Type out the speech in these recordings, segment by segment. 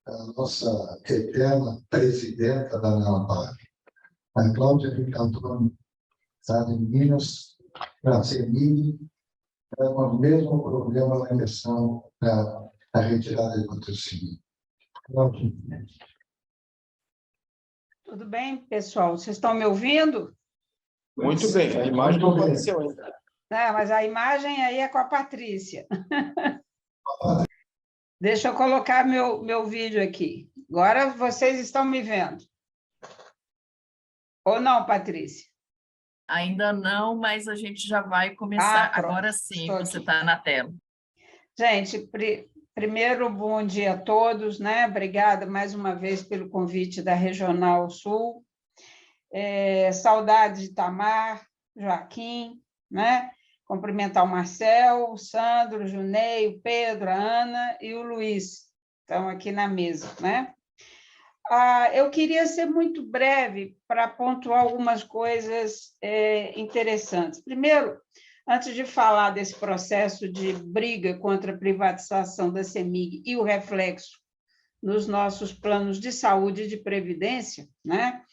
a nossa eterna presidenta da Neopag, a Cláudia Vicantoni, está em Minas, na CEMIG, com o mesmo problema na eleição da retirada de patrocínio. Cláudia. Tudo bem, pessoal? Vocês estão me ouvindo? Muito bem, a imagem não apareceu ainda. Não, mas a imagem aí é com a Patrícia. Deixa eu colocar meu vídeo aqui. Agora vocês estão me vendo. Ou não, Patrícia? Ainda não, mas a gente já vai começar. Agora sim, você está na tela. Gente, primeiro, bom dia a todos, né? Obrigada mais uma vez pelo convite da Regional Sul. Saudades de Tamar, Joaquim, né? Cumprimentar o Marcel, o Sandro, o Junei, o Pedro, a Ana e o Luiz, estão aqui na mesa, né? Eu queria ser muito breve para pontuar algumas coisas interessantes. Primeiro, antes de falar desse processo de briga contra a privatização da CEMIG e o reflexo nos nossos planos de saúde e de previdência, né?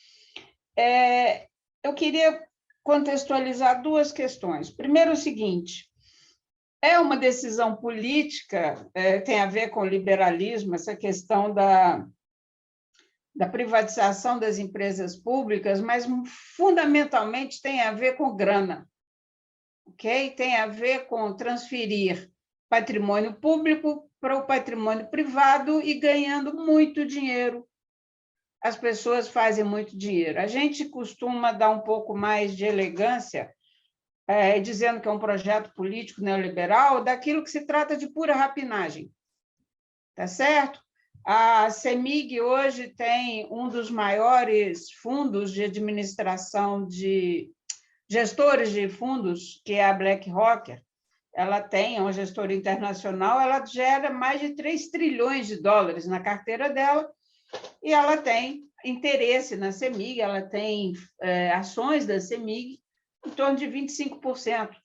Eu queria contextualizar duas questões. Primeiro, o seguinte: é uma decisão política, tem a ver com o liberalismo, essa questão da privatização das empresas públicas, mas fundamentalmente tem a ver com grana, ok? Tem a ver com transferir patrimônio público para o patrimônio privado e ganhando muito dinheiro. As pessoas fazem muito dinheiro. A gente costuma dar um pouco mais de elegância, dizendo que é um projeto político neoliberal, daquilo que se trata de pura rapinagem. Tá certo? A CEMIG hoje tem um dos maiores fundos de administração de gestores de fundos, que é a BlackRock. Ela tem, é uma gestora internacional, ela gera mais de 3 trilhões de dólares na carteira dela, e ela tem interesse na CEMIG, ela tem ações da CEMIG em torno de 25%.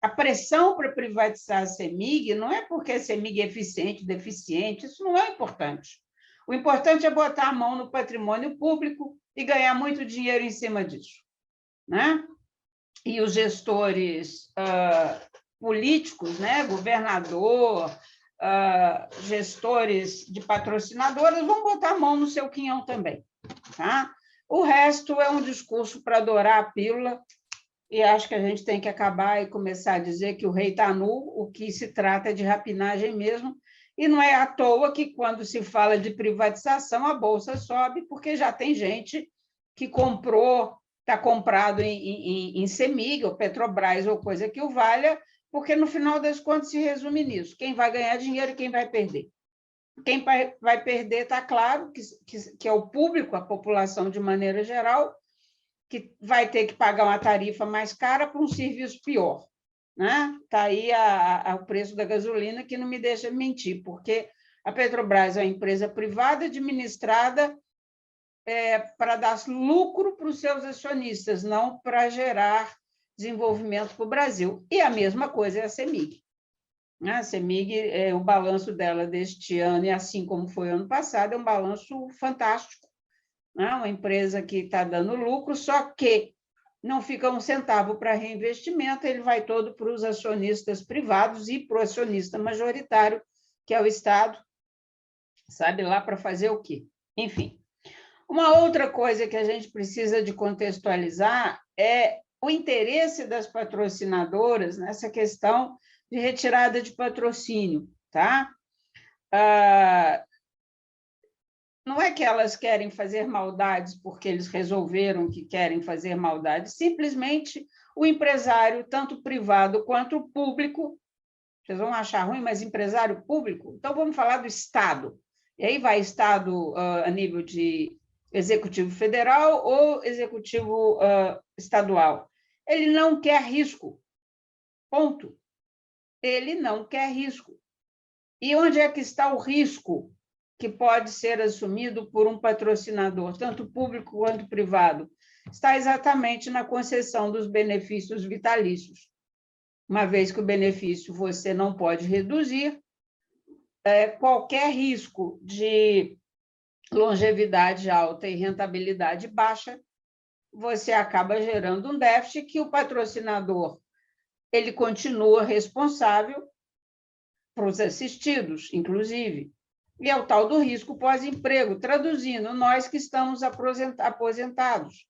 A pressão para privatizar a CEMIG não é porque a CEMIG é eficiente, deficiente, isso não é importante. O importante é botar a mão no patrimônio público e ganhar muito dinheiro em cima disso, né? E os gestores políticos, né? Governador, gestores de patrocinadoras, vão botar a mão no seu quinhão também, tá? O resto é um discurso para adorar a pílula, e acho que a gente tem que acabar e começar a dizer que o rei está nu, o que se trata é de rapinagem mesmo, e não é à toa que, quando se fala de privatização, a Bolsa sobe, porque já tem gente que comprou, está comprado em CEMIG, ou Petrobras, ou coisa que o valha, porque, no final das contas, se resume nisso: quem vai ganhar dinheiro e quem vai perder. Quem vai perder, está claro, que é o público, a população de maneira geral, que vai ter que pagar uma tarifa mais cara para um serviço pior, né? Está aí o preço da gasolina, que não me deixa mentir, porque a Petrobras é uma empresa privada administrada para dar lucro para os seus acionistas, não para gerar desenvolvimento para o Brasil. E a mesma coisa é a CEMIG. A CEMIG, o balanço dela deste ano, e assim como foi ano passado, é um balanço fantástico. Uma empresa que está dando lucro, só que não fica um centavo para reinvestimento, ele vai todo para os acionistas privados e para o acionista majoritário, que é o Estado, sabe lá para fazer o quê? Enfim. Uma outra coisa que a gente precisa de contextualizar é o interesse das patrocinadoras nessa questão de retirada de patrocínio, tá? Não é que elas querem fazer maldades porque eles resolveram que querem fazer maldades, simplesmente o empresário, tanto privado quanto público, vocês vão achar ruim, mas empresário público, então vamos falar do Estado. E aí vai Estado a nível de executivo federal ou executivo estadual. Ele não quer risco, ponto. Ele não quer risco. E onde é que está o risco que pode ser assumido por um patrocinador, tanto público quanto privado? Está exatamente na concessão dos benefícios vitalícios. Uma vez que o benefício você não pode reduzir, qualquer risco de longevidade alta e rentabilidade baixa, você acaba gerando um déficit que o patrocinador ele continua responsável para os assistidos, inclusive. E é o tal do risco pós-emprego, traduzindo, nós que estamos aposentados.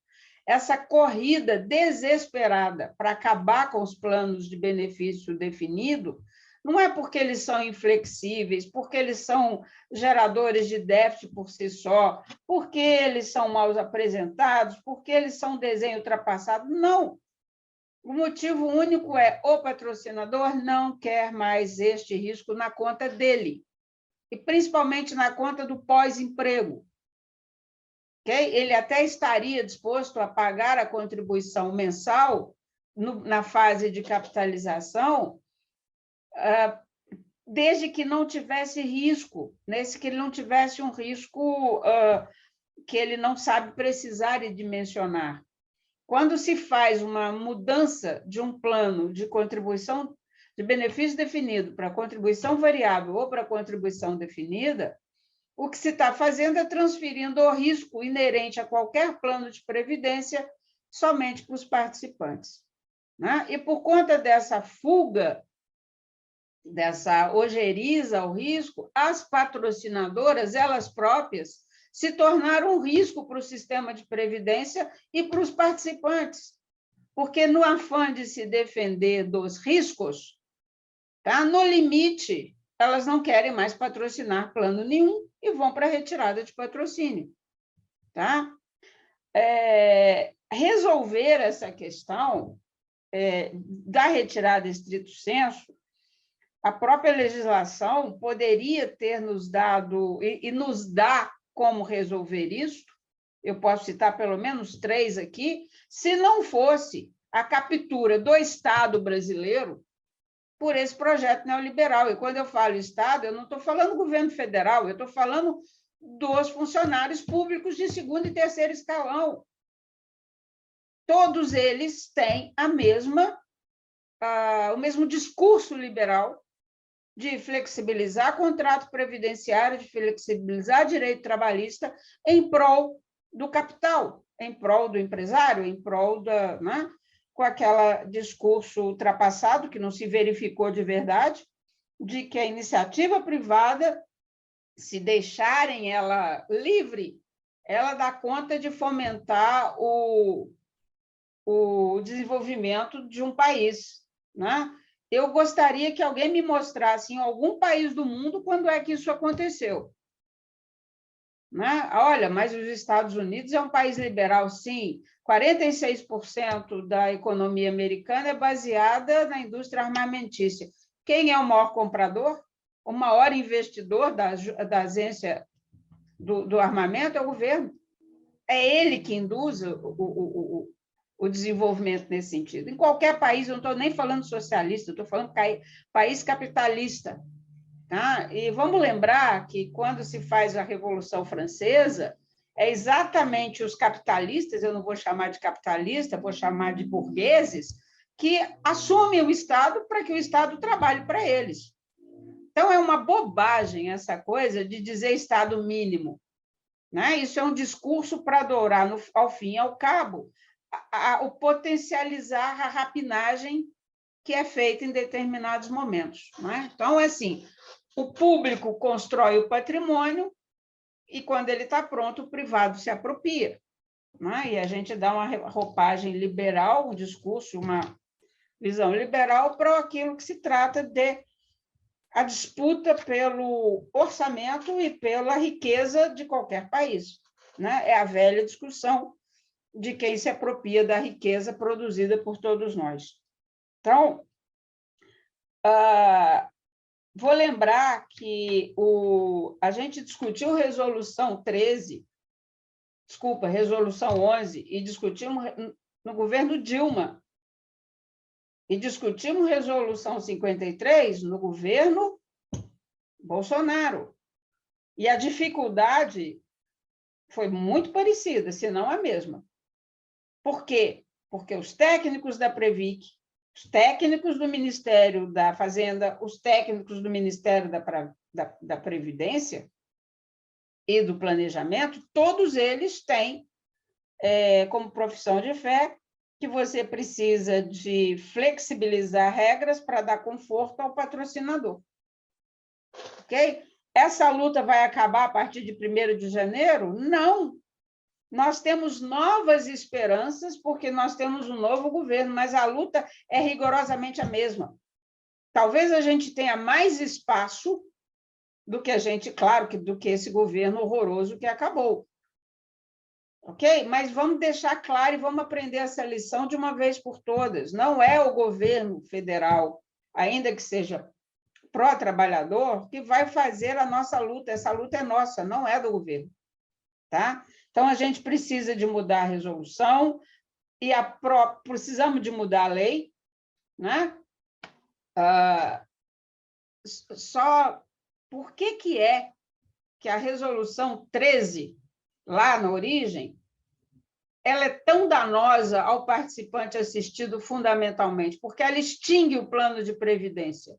Essa corrida desesperada para acabar com os planos de benefício definido não é porque eles são inflexíveis, porque eles são geradores de déficit por si só, porque eles são mal apresentados, porque eles são desenho ultrapassado. Não. O motivo único é o patrocinador não quer mais este risco na conta dele, e principalmente na conta do pós-emprego. Okay? Ele até estaria disposto a pagar a contribuição mensal na fase de capitalização, desde que não tivesse risco, que ele não tivesse um risco que ele não sabe precisar e dimensionar. Quando se faz uma mudança de um plano de contribuição de benefício definido para contribuição variável ou para contribuição definida, o que se está fazendo é transferindo o risco inerente a qualquer plano de previdência somente para os participantes. Né? E por conta dessa fuga, dessa ojeriza ao risco, as patrocinadoras, elas próprias, se tornaram um risco para o sistema de previdência e para os participantes, porque no afã de se defender dos riscos, tá? No limite, elas não querem mais patrocinar plano nenhum e vão para a retirada de patrocínio. Tá? Resolver essa questão da retirada estrito sensu, a própria legislação poderia ter nos dado, e nos dá como resolver isso, eu posso citar pelo menos 3 aqui, se não fosse a captura do Estado brasileiro por esse projeto neoliberal. E quando eu falo Estado, eu não estou falando governo federal, eu estou falando dos funcionários públicos de segundo e terceiro escalão. Todos eles têm o mesmo discurso liberal de flexibilizar contrato previdenciário, de flexibilizar direito trabalhista em prol do capital, em prol do empresário, em prol com aquele discurso ultrapassado, que não se verificou de verdade, de que a iniciativa privada, se deixarem ela livre, ela dá conta de fomentar o desenvolvimento de um país. Né? Eu gostaria que alguém me mostrasse em algum país do mundo quando é que isso aconteceu. Né? Olha, mas os Estados Unidos é um país liberal, sim. 46% da economia americana é baseada na indústria armamentícia. Quem é o maior comprador? O maior investidor da agência do armamento é o governo. É ele que induz o desenvolvimento nesse sentido. Em qualquer país, eu não estou nem falando socialista, estou falando país capitalista. Tá? E vamos lembrar que, quando se faz a Revolução Francesa, é exatamente os capitalistas, eu não vou chamar de capitalista, vou chamar de burgueses, que assumem o Estado para que o Estado trabalhe para eles. Então, é uma bobagem essa coisa de dizer Estado mínimo. Né? Isso é um discurso para adorar, ao fim e ao cabo, o potencializar a rapinagem que é feita em determinados momentos. Né? Então, é assim, o público constrói o patrimônio e, quando ele está pronto, o privado se apropria. Né? E a gente dá uma roupagem liberal, um discurso, uma visão liberal para aquilo que se trata de a disputa pelo orçamento e pela riqueza de qualquer país. Né? É a velha discussão de quem se apropria da riqueza produzida por todos nós. Então, vou lembrar que a gente discutiu Resolução 11, e discutimos no governo Dilma, e discutimos Resolução 53 no governo Bolsonaro. E a dificuldade foi muito parecida, se não a mesma. Por quê? Porque os técnicos da Previc, os técnicos do Ministério da Fazenda, os técnicos do Ministério da Previdência e do planejamento, todos eles têm como profissão de fé que você precisa de flexibilizar regras para dar conforto ao patrocinador. Ok? Essa luta vai acabar a partir de 1º de janeiro? Não. Nós temos novas esperanças porque nós temos um novo governo, mas a luta é rigorosamente a mesma. Talvez a gente tenha mais espaço do que do que esse governo horroroso que acabou. Ok? Mas vamos deixar claro e vamos aprender essa lição de uma vez por todas. Não é o governo federal, ainda que seja pró-trabalhador, que vai fazer a nossa luta. Essa luta é nossa, não é do governo. Tá? Então, a gente precisa de mudar a resolução e precisamos de mudar a lei, né? Só por que é que a resolução 13, lá na origem, ela é tão danosa ao participante assistido fundamentalmente? Porque ela extingue o plano de previdência.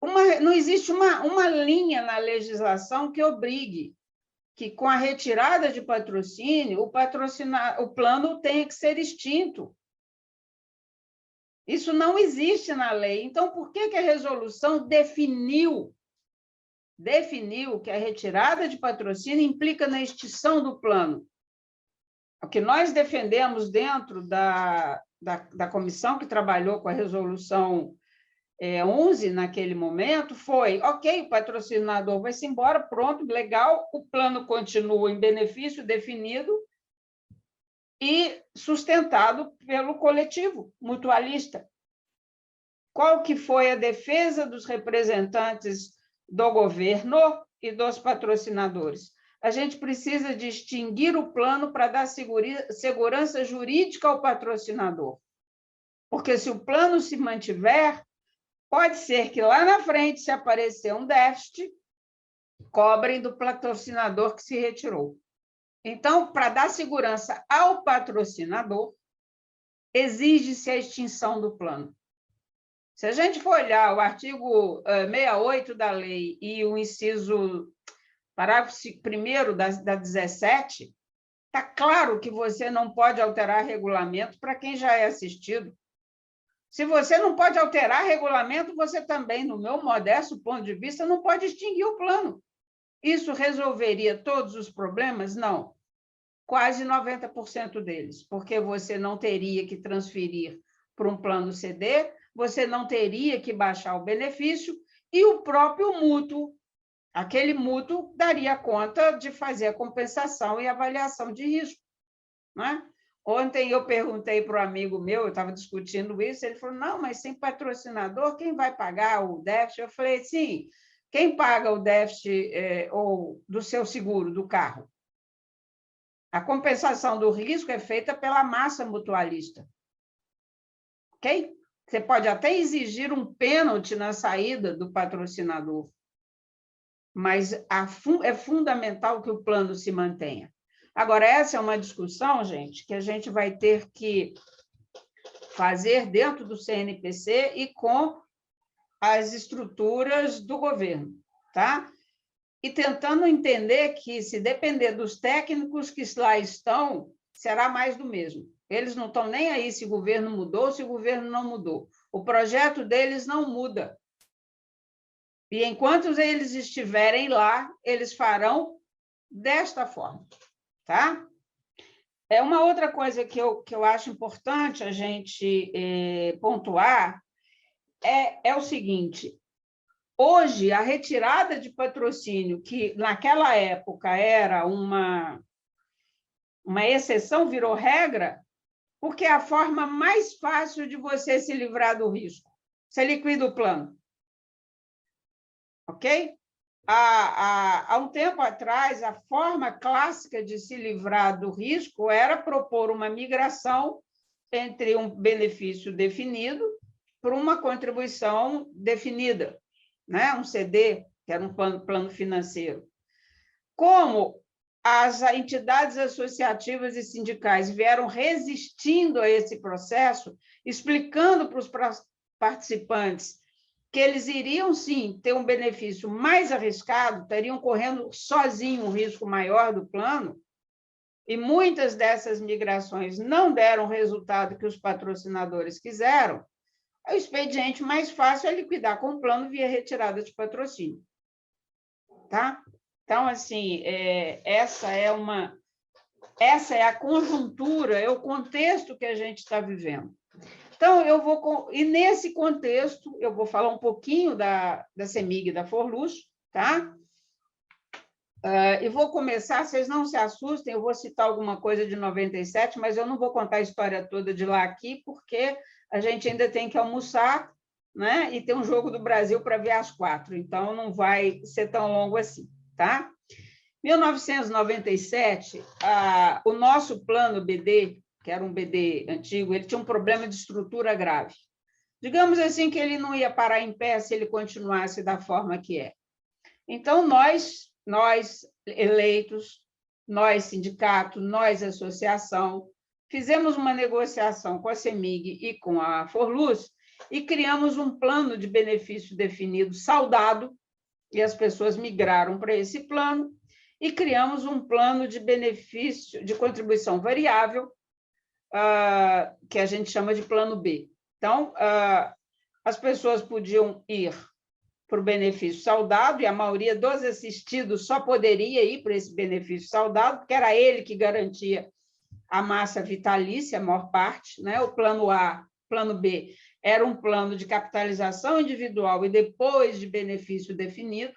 Não existe uma linha na legislação que obrigue que, com a retirada de patrocínio, o plano tenha que ser extinto. Isso não existe na lei. Então, por que a resolução definiu que a retirada de patrocínio implica na extinção do plano? O que nós defendemos dentro da comissão que trabalhou com a resolução 11, naquele momento, foi, ok, o patrocinador vai-se embora, pronto, legal, o plano continua em benefício definido e sustentado pelo coletivo mutualista. Qual que foi a defesa dos representantes do governo e dos patrocinadores? A gente precisa de extinguir o plano para dar segurança jurídica ao patrocinador. Porque se o plano se mantiver, pode ser que lá na frente, se aparecer um déficit, cobrem do patrocinador que se retirou. Então, para dar segurança ao patrocinador, exige-se a extinção do plano. Se a gente for olhar o artigo 68 da lei e o inciso, parágrafo 1º da 17, está claro que você não pode alterar regulamento para quem já é assistido. Se você não pode alterar regulamento, você também, no meu modesto ponto de vista, não pode extinguir o plano. Isso resolveria todos os problemas? Não. Quase 90% deles, porque você não teria que transferir para um plano CD, você não teria que baixar o benefício e o próprio mútuo, aquele mútuo, daria conta de fazer a compensação e avaliação de risco. Não é? Ontem eu perguntei para um amigo meu, eu estava discutindo isso, ele falou, não, mas sem patrocinador, quem vai pagar o déficit? Eu falei, sim, quem paga o déficit ou do seu seguro, do carro? A compensação do risco é feita pela massa mutualista. Ok? Você pode até exigir um pênalti na saída do patrocinador, mas é fundamental que o plano se mantenha. Agora, essa é uma discussão, gente, que a gente vai ter que fazer dentro do CNPC e com as estruturas do governo, tá? E tentando entender que, se depender dos técnicos que lá estão, será mais do mesmo. Eles não estão nem aí se o governo mudou, se o governo não mudou. O projeto deles não muda. E, enquanto eles estiverem lá, eles farão desta forma. Tá? Uma outra coisa que eu acho importante a gente pontuar é o seguinte: hoje, a retirada de patrocínio, que naquela época era uma exceção, virou regra, porque é a forma mais fácil de você se livrar do risco. Você liquida o plano. Ok? Há um tempo atrás, a forma clássica de se livrar do risco era propor uma migração entre um benefício definido para uma contribuição definida, né? Um CD, que era um plano financeiro. Como as entidades associativas e sindicais vieram resistindo a esse processo, explicando para os participantes que eles iriam, sim, ter um benefício mais arriscado, estariam correndo sozinho um risco maior do plano, e muitas dessas migrações não deram o resultado que os patrocinadores quiseram, o expediente mais fácil é liquidar com o plano via retirada de patrocínio. Tá? Então, assim, essa é a conjuntura, é o contexto que a gente está vivendo. Então, e nesse contexto, eu vou falar um pouquinho da CEMIG e da Forluz, tá? E vou começar, vocês não se assustem, eu vou citar alguma coisa de 97, mas eu não vou contar a história toda de lá aqui, porque a gente ainda tem que almoçar, né? E tem um jogo do Brasil para ver às 4, então não vai ser tão longo assim, tá? 1997, o nosso plano BD, que era um BD antigo, ele tinha um problema de estrutura grave. Digamos assim que ele não ia parar em pé se ele continuasse da forma que é. Então, nós eleitos, nós sindicato, nós associação, fizemos uma negociação com a CEMIG e com a Forluz e criamos um plano de benefício definido saudado, e as pessoas migraram para esse plano, e criamos um plano de benefício de contribuição variável, que a gente chama de plano B. Então, as pessoas podiam ir para o benefício saudado, e a maioria dos assistidos só poderia ir para esse benefício saudado, porque era ele que garantia a massa vitalícia, a maior parte, né? O plano A, plano B, era um plano de capitalização individual e depois de benefício definido,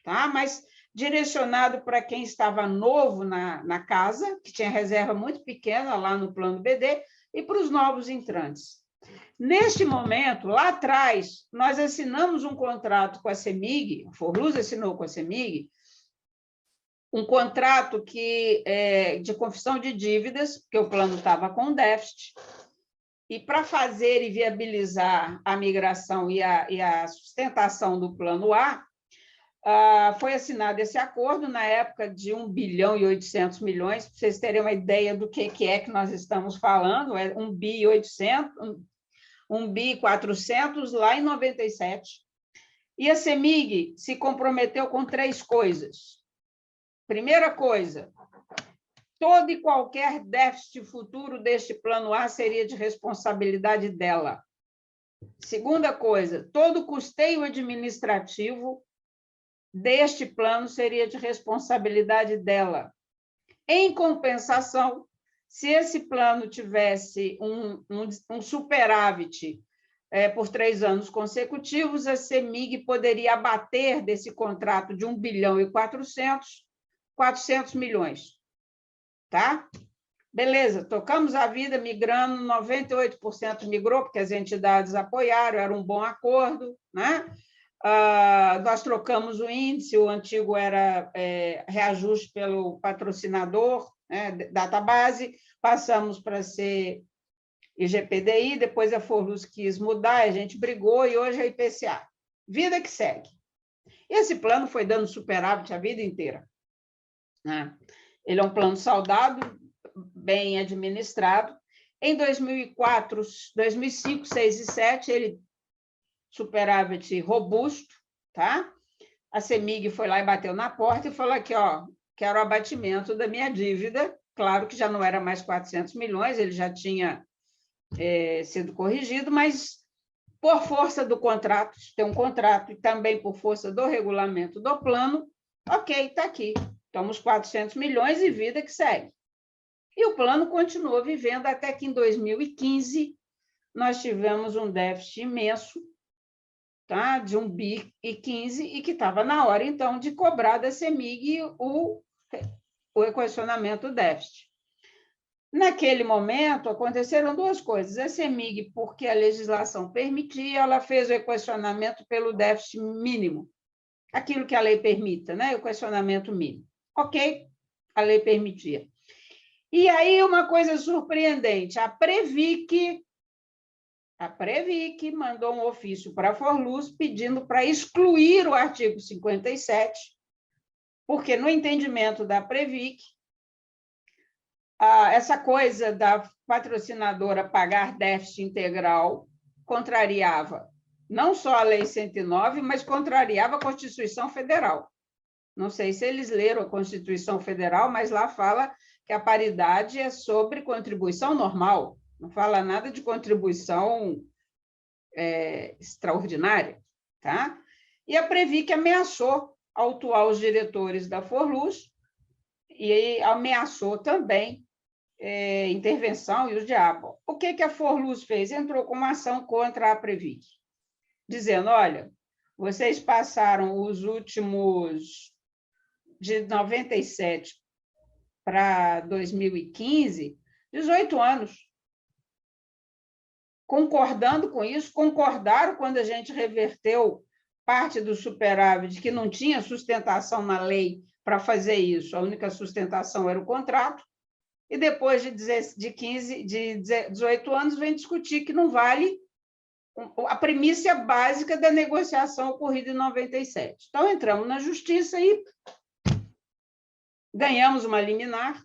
tá? Mas direcionado para quem estava novo na casa, que tinha reserva muito pequena lá no plano BD, e para os novos entrantes. Neste momento, lá atrás, nós assinamos um contrato com a CEMIG, a Forluz assinou com a CEMIG, um contrato de confissão de dívidas, porque o plano estava com déficit, e para fazer e viabilizar a migração e a sustentação do plano A, foi assinado esse acordo na época de 1 bilhão e 800 milhões, para vocês terem uma ideia do que é que nós estamos falando, é 1 bi e 800, 1 bi e 400 lá em 97. E a CEMIG se comprometeu com 3 coisas. Primeira coisa, todo e qualquer déficit futuro deste plano A seria de responsabilidade dela. Segunda coisa, todo custeio administrativo deste plano seria de responsabilidade dela. Em compensação, se esse plano tivesse um superávit por 3 anos consecutivos, a CEMIG poderia abater desse contrato de 1 bilhão e 400 milhões. Tá? Beleza, tocamos a vida migrando, 98% migrou, porque as entidades apoiaram, era um bom acordo, né? Nós trocamos o índice, o antigo era reajuste pelo patrocinador, né, database, passamos para ser IGPDI, depois a Forluz quis mudar, a gente brigou e hoje é IPCA. Vida que segue. Esse plano foi dando superávit a vida inteira, né? Ele é um plano saudado, bem administrado. Em 2004, 2005, 2006 e 2007, ele superávit robusto, tá? A CEMIG foi lá e bateu na porta e falou aqui, ó, quero o abatimento da minha dívida. Claro que já não era mais 400 milhões, ele já tinha sido corrigido, mas por força do contrato, tem um contrato, e também por força do regulamento do plano, ok, está aqui, temos 400 milhões e vida que segue. E o plano continuou vivendo até que, em 2015, nós tivemos um déficit imenso, tá? De 1 bi e 15, e que estava na hora, então, de cobrar da CEMIG o equacionamento do déficit. Naquele momento, aconteceram 2 coisas. A CEMIG, porque a legislação permitia, ela fez o equacionamento pelo déficit mínimo, aquilo que a lei permita, né? O equacionamento mínimo. Ok, a lei permitia. E aí, uma coisa surpreendente, a Previc mandou um ofício para a Forluz pedindo para excluir o artigo 57, porque, no entendimento da Previc, essa coisa da patrocinadora pagar déficit integral contrariava não só a Lei 109, mas contrariava a Constituição Federal. Não sei se eles leram a Constituição Federal, mas lá fala que a paridade é sobre contribuição normal, não fala nada de contribuição extraordinária. Tá? E a Previc ameaçou autuar os diretores da Forluz e ameaçou também intervenção e o diabo. O que a Forluz fez? Entrou com uma ação contra a Previc, dizendo, olha, vocês passaram os últimos, de 97 para 2015, 18 anos, concordando com isso, concordaram quando a gente reverteu parte do superávit, que não tinha sustentação na lei para fazer isso, a única sustentação era o contrato, e depois de 18 anos vem discutir que não vale a premissa básica da negociação ocorrida em 97. Então, entramos na justiça e ganhamos uma liminar,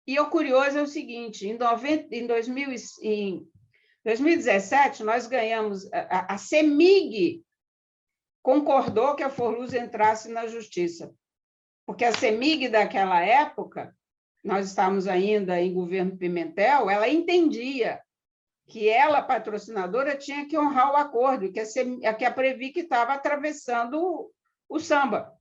e o curioso é o seguinte, em 2017, nós ganhamos, a CEMIG concordou que a Forluz entrasse na justiça, porque a CEMIG daquela época, nós estávamos ainda em governo Pimentel, ela entendia que ela, patrocinadora, tinha que honrar o acordo, que a Previc estava atravessando o samba.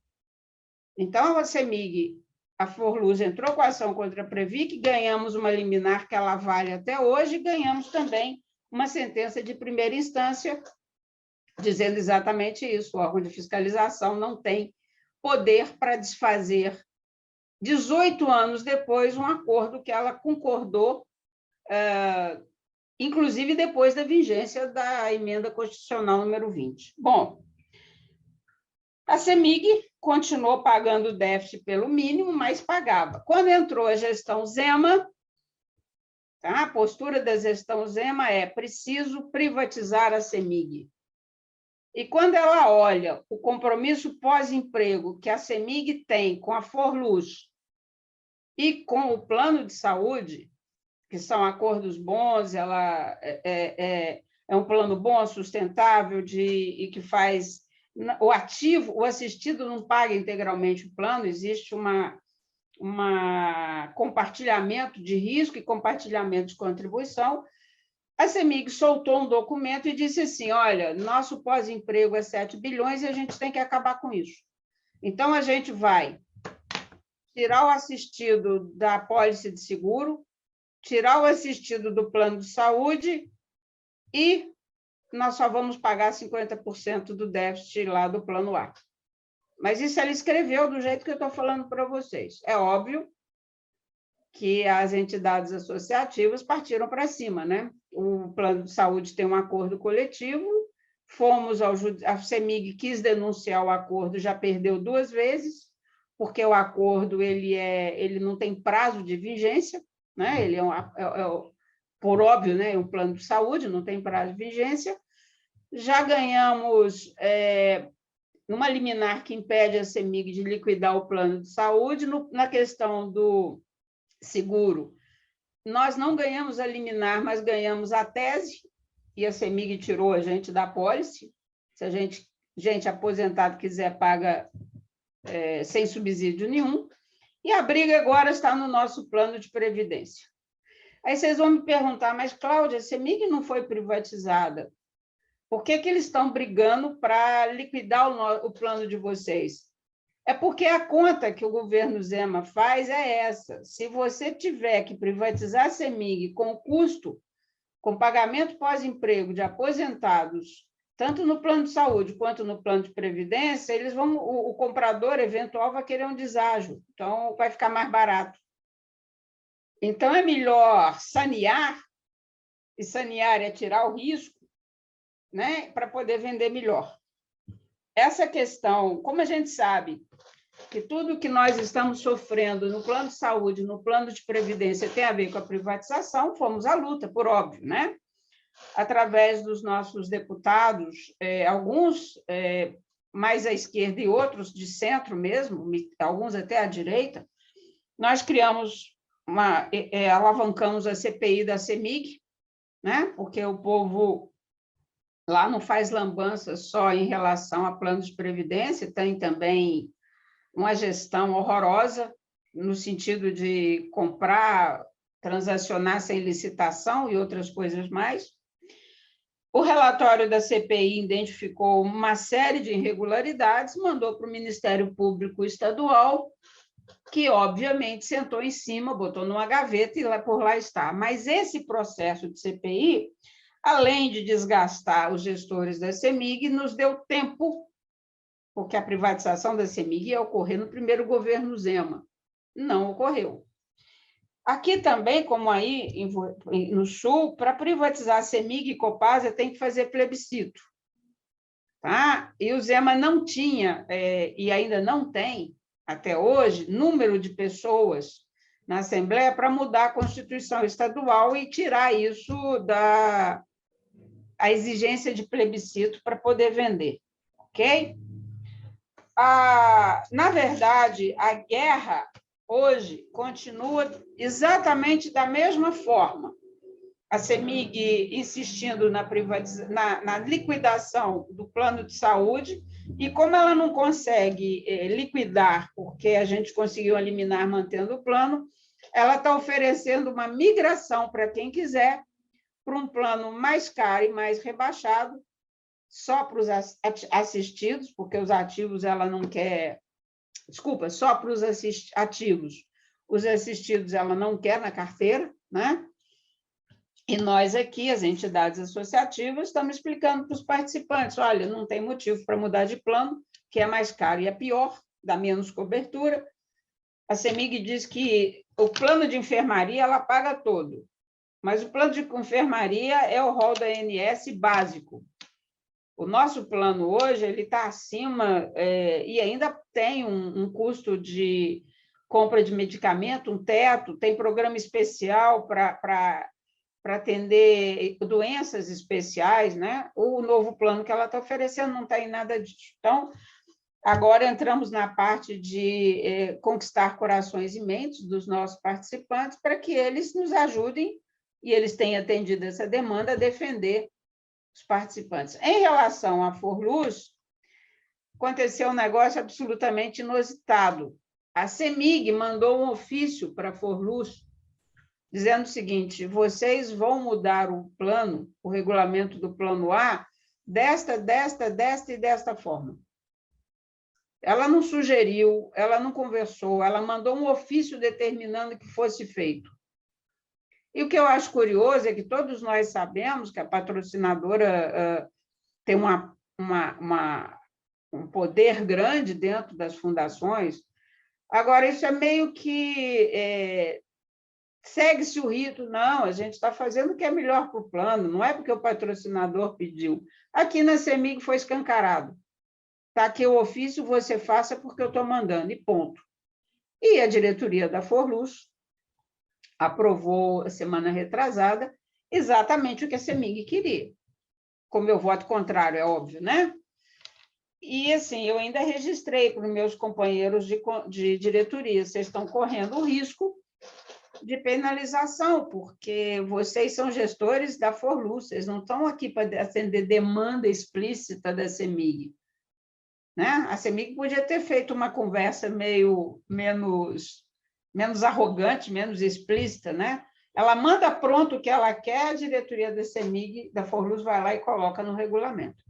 Então, a CEMIG, a Forluz entrou com a ação contra a Previc, ganhamos uma liminar que ela vale até hoje, e ganhamos também uma sentença de primeira instância dizendo exatamente isso, o órgão de fiscalização não tem poder para desfazer, 18 anos depois, um acordo que ela concordou, inclusive depois da vigência da emenda constitucional número 20. Bom, a CEMIG continuou pagando o déficit pelo mínimo, mas pagava. Quando entrou a gestão Zema, tá? A postura da gestão Zema é preciso privatizar a CEMIG. E quando ela olha o compromisso pós-emprego que a CEMIG tem com a Forluz e com o plano de saúde, que são acordos bons, ela é um plano bom, sustentável, e que faz o ativo, o assistido não paga integralmente o plano, existe compartilhamento de risco e compartilhamento de contribuição. A CEMIG soltou um documento e disse assim, olha, nosso pós-emprego é 7 bilhões e a gente tem que acabar com isso. Então, a gente vai tirar o assistido da apólice de seguro, tirar o assistido do plano de saúde e nós só vamos pagar 50% do déficit lá do plano A. Mas isso ela escreveu do jeito que eu estou falando para vocês. É óbvio que as entidades associativas partiram para cima, né? O plano de saúde tem um acordo coletivo, a CEMIG quis denunciar o acordo, já perdeu 2 vezes, porque o acordo ele não tem prazo de vigência, né? Ele por óbvio, né? É um plano de saúde, não tem prazo de vigência. Já ganhamos numa liminar que impede a CEMIG de liquidar o plano de saúde, na questão do seguro. Nós não ganhamos a liminar, mas ganhamos a tese, e a CEMIG tirou a gente da apólice. Se a gente aposentado quiser, paga sem subsídio nenhum. E a briga agora está no nosso plano de previdência. Aí vocês vão me perguntar, mas, Cláudia, a CEMIG não foi privatizada? Por que eles estão brigando para liquidar o plano de vocês? É porque a conta que o governo Zema faz é essa. Se você tiver que privatizar a CEMIG com custo, com pagamento pós-emprego de aposentados, tanto no plano de saúde quanto no plano de previdência, o comprador eventual vai querer um deságio, então vai ficar mais barato. Então, é melhor sanear, e sanear é tirar o risco, né, para poder vender melhor. Essa questão, como a gente sabe que tudo que nós estamos sofrendo no plano de saúde, no plano de previdência, tem a ver com a privatização, fomos à luta, por óbvio, né? Através dos nossos deputados, alguns mais à esquerda e outros de centro mesmo, alguns até à direita, nós criamos alavancamos a CPI da CEMIG, né? Porque o povo Lá não faz lambança só em relação a planos de previdência, tem também uma gestão horrorosa, no sentido de comprar, transacionar sem licitação e outras coisas mais. O relatório da CPI identificou uma série de irregularidades, mandou para o Ministério Público Estadual, que, obviamente, sentou em cima, botou numa gaveta e lá por lá está. Mas esse processo de CPI, além de desgastar os gestores da CEMIG, nos deu tempo, porque a privatização da CEMIG ia ocorrer no primeiro governo Zema. Não ocorreu. Aqui também, como aí no Sul, para privatizar a CEMIG e Copasa tem que fazer plebiscito. Tá? E o Zema não tinha, e ainda não tem, até hoje, número de pessoas na Assembleia para mudar a Constituição Estadual e tirar isso da a exigência de plebiscito para poder vender. Ok? Na verdade, a guerra hoje continua exatamente da mesma forma. A CEMIG insistindo na liquidação do plano de saúde, e como ela não consegue liquidar, porque a gente conseguiu eliminar mantendo o plano, ela está oferecendo uma migração para quem quiser, para um plano mais caro e mais rebaixado, só para os assistidos, porque os ativos ela não quer... Desculpa, só para os ativos. Os assistidos ela não quer na carteira, né? E nós aqui, as entidades associativas, estamos explicando para os participantes, olha, não tem motivo para mudar de plano, que é mais caro e é pior, dá menos cobertura. A CEMIG diz que o plano de enfermaria ela paga todo, mas o plano de enfermaria é o rol da ANS básico. O nosso plano hoje ele está acima e ainda tem um custo de compra de medicamento, um teto, tem programa especial para atender doenças especiais, né? O novo plano que ela está oferecendo não tem nada disso. Então, agora entramos na parte de conquistar corações e mentes dos nossos participantes para que eles nos ajudem, e eles têm atendido essa demanda, a defender os participantes. Em relação à Forluz, aconteceu um negócio absolutamente inusitado. A CEMIG mandou um ofício para a Forluz, dizendo o seguinte, vocês vão mudar o plano, o regulamento do plano A, desta e desta forma. Ela não sugeriu, ela não conversou, ela mandou um ofício determinando que fosse feito. E o que eu acho curioso é que todos nós sabemos que a patrocinadora tem um poder grande dentro das fundações. Agora, isso é meio que... segue-se o rito, não, a gente está fazendo o que é melhor para o plano, não é porque o patrocinador pediu. Aqui na CEMIG foi escancarado. Está aqui o ofício, você faça porque eu estou mandando, e ponto. E a diretoria da Forluz aprovou, a semana retrasada, exatamente o que a CEMIG queria. Com meu voto contrário, é óbvio, né? E, assim, eu ainda registrei para os meus companheiros de diretoria, vocês estão correndo o risco de penalização, porque vocês são gestores da Forluz, vocês não estão aqui para atender demanda explícita da CEMIG. Né? A CEMIG podia ter feito uma conversa meio menos arrogante, menos explícita, né? Ela manda pronto o que ela quer, a diretoria da CEMIG, da Forluz, vai lá e coloca no regulamento.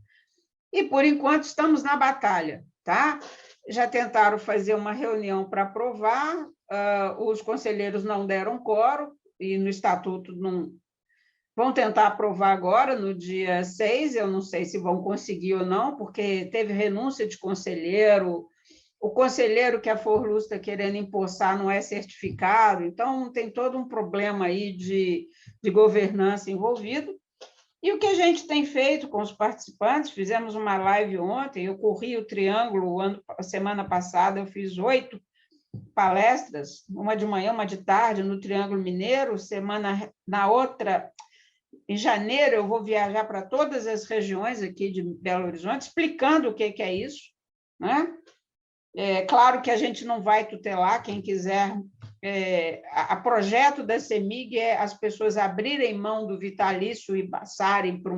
E, por enquanto, estamos na batalha, tá? Já tentaram fazer uma reunião para aprovar, os conselheiros não deram quórum, e no estatuto não... Vão tentar aprovar agora, no dia 6, eu não sei se vão conseguir ou não, porque teve renúncia de conselheiro, o conselheiro que a Forluz está querendo empossar não é certificado, então tem todo um problema aí de governança envolvido. E o que a gente tem feito com os participantes, fizemos uma live ontem, eu corri o Triângulo, a semana passada eu fiz 8 palestras, uma de manhã, uma de tarde, no Triângulo Mineiro, na outra, em janeiro, eu vou viajar para todas as regiões aqui de Belo Horizonte, explicando o que é isso, né? É claro que a gente não vai tutelar, quem quiser... a projeto da CEMIG é as pessoas abrirem mão do vitalício e passarem para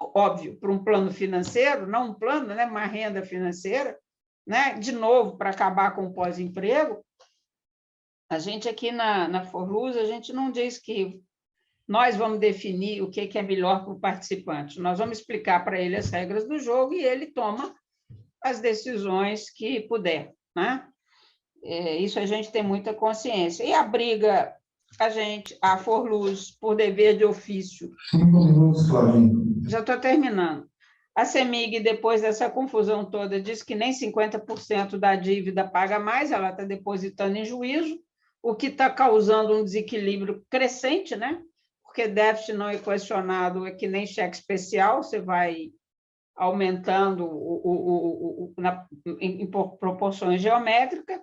óbvio, para um plano financeiro, não um plano, né, uma renda financeira, né, de novo, para acabar com o pós-emprego. A gente aqui na Forluz, a gente não diz que nós vamos definir o que é melhor para o participante. Nós vamos explicar para ele as regras do jogo e ele toma as decisões que puder, né? Isso a gente tem muita consciência. E a briga, a Forluz, por dever de ofício. 5 minutos, Flavinho. Já estou terminando. A CEMIG, depois dessa confusão toda, diz que nem 50% da dívida paga mais, ela está depositando em juízo, o que está causando um desequilíbrio crescente, né? Porque déficit não equacionado é que nem cheque especial, você vai aumentando em proporções geométricas.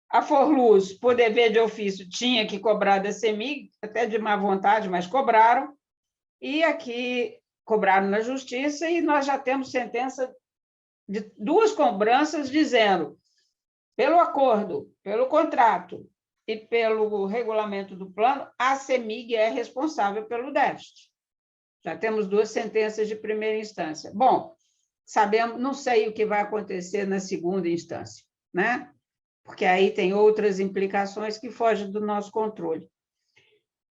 A Forluz, por dever de ofício, tinha que cobrar da CEMIG, até de má vontade, mas cobraram, e aqui cobraram na Justiça, e nós já temos sentença de 2 cobranças dizendo, pelo acordo, pelo contrato e pelo regulamento do plano, a CEMIG é responsável pelo déficit. Já temos 2 sentenças de primeira instância. Bom, sabemos, não sei o que vai acontecer na segunda instância, né? Porque aí tem outras implicações que fogem do nosso controle.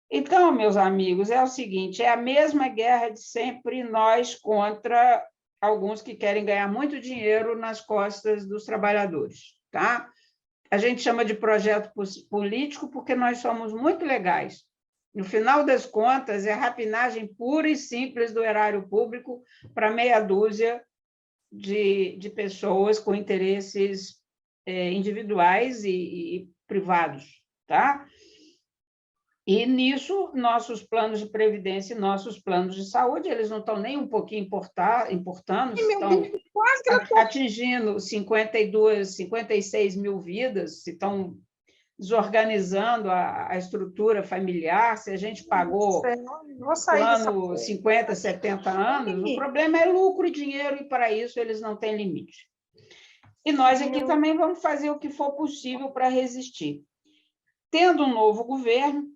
Então, meus amigos, é o seguinte, é a mesma guerra de sempre, nós contra alguns que querem ganhar muito dinheiro nas costas dos trabalhadores, tá? A gente chama de projeto político porque nós somos muito legais. No final das contas, é rapinagem pura e simples do erário público para meia dúzia de pessoas com interesses individuais e privados, tá? E nisso, nossos planos de previdência e nossos planos de saúde, eles não estão nem um pouquinho importando, estão atingindo 52, 56 mil vidas, se estão desorganizando a estrutura familiar, se a gente pagou plano 50, 70 anos, o problema é lucro e dinheiro, e para isso eles não têm limite. E nós aqui também vamos fazer o que for possível para resistir. Tendo um novo governo,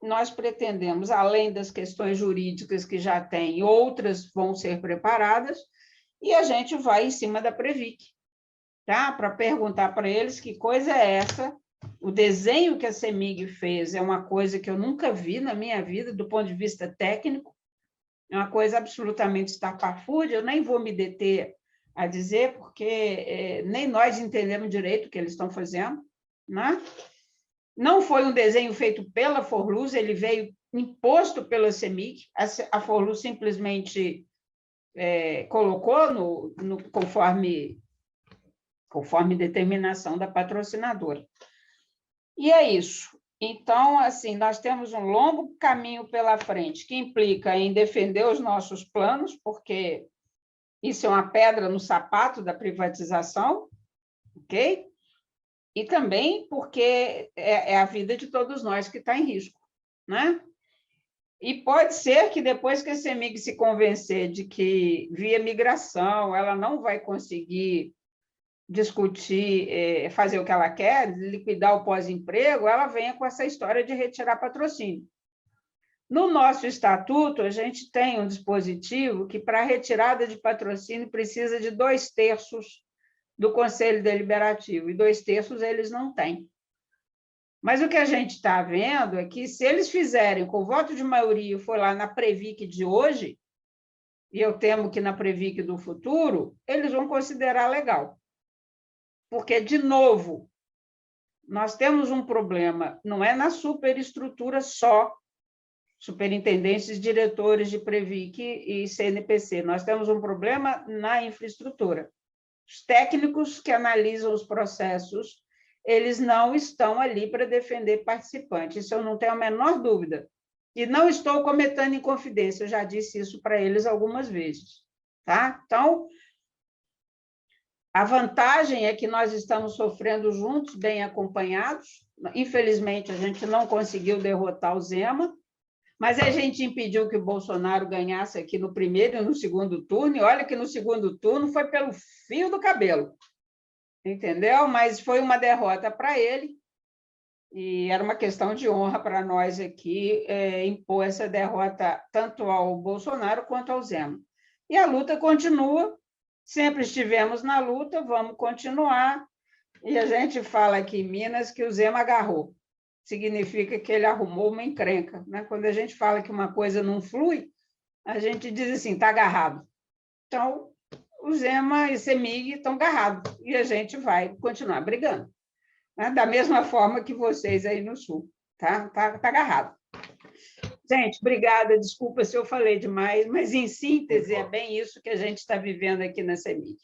nós pretendemos, além das questões jurídicas que já tem, outras vão ser preparadas, e a gente vai em cima da Previc, tá? Para perguntar para eles que coisa é essa. O desenho que a CEMIG fez é uma coisa que eu nunca vi na minha vida, do ponto de vista técnico, é uma coisa absolutamente estapafúrdia, eu nem vou me deter a dizer, porque nem nós entendemos direito o que eles estão fazendo, né? Não foi um desenho feito pela Forluz, ele veio imposto pela CEMIG, a Forluz simplesmente colocou conforme determinação da patrocinadora. E é isso. Então, assim, nós temos um longo caminho pela frente, que implica em defender os nossos planos, porque isso é uma pedra no sapato da privatização, ok? E também porque é a vida de todos nós que está em risco, né? E pode ser que depois que a CEMIG se convencer de que, via migração, ela não vai conseguir discutir, fazer o que ela quer, liquidar o pós-emprego, ela venha com essa história de retirar patrocínio. No nosso estatuto, a gente tem um dispositivo que, para a retirada de patrocínio, precisa de 2/3 do Conselho Deliberativo, e 2/3 eles não têm. Mas o que a gente está vendo é que, se eles fizerem com voto de maioria, for lá na Previc de hoje, e eu temo que na Previc do futuro, eles vão considerar legal. Porque, de novo, nós temos um problema, não é na superestrutura só, superintendentes, diretores de Previc e CNPC, nós temos um problema na infraestrutura. Os técnicos que analisam os processos, eles não estão ali para defender participantes, isso eu não tenho a menor dúvida. E não estou cometendo inconfidência, eu já disse isso para eles algumas vezes, tá? Então, a vantagem é que nós estamos sofrendo juntos, bem acompanhados. Infelizmente, a gente não conseguiu derrotar o Zema, mas a gente impediu que o Bolsonaro ganhasse aqui no primeiro e no segundo turno, e olha que no segundo turno foi pelo fio do cabelo, entendeu? Mas foi uma derrota para ele, E era uma questão de honra para nós aqui impor essa derrota tanto ao Bolsonaro quanto ao Zema. E a luta continua, sempre estivemos na luta, vamos continuar. E a gente fala aqui em Minas que o Zema agarrou. Significa que ele arrumou uma encrenca, né? Quando a gente fala que uma coisa não flui, a gente diz assim, está agarrado. Então, o Zema e CEMIG estão agarrados, e a gente vai continuar brigando. Né? Da mesma forma que vocês aí no Sul. Tá agarrado. Gente, obrigada, desculpa se eu falei demais, mas, em síntese, é bem isso que a gente está vivendo aqui na CEMIG.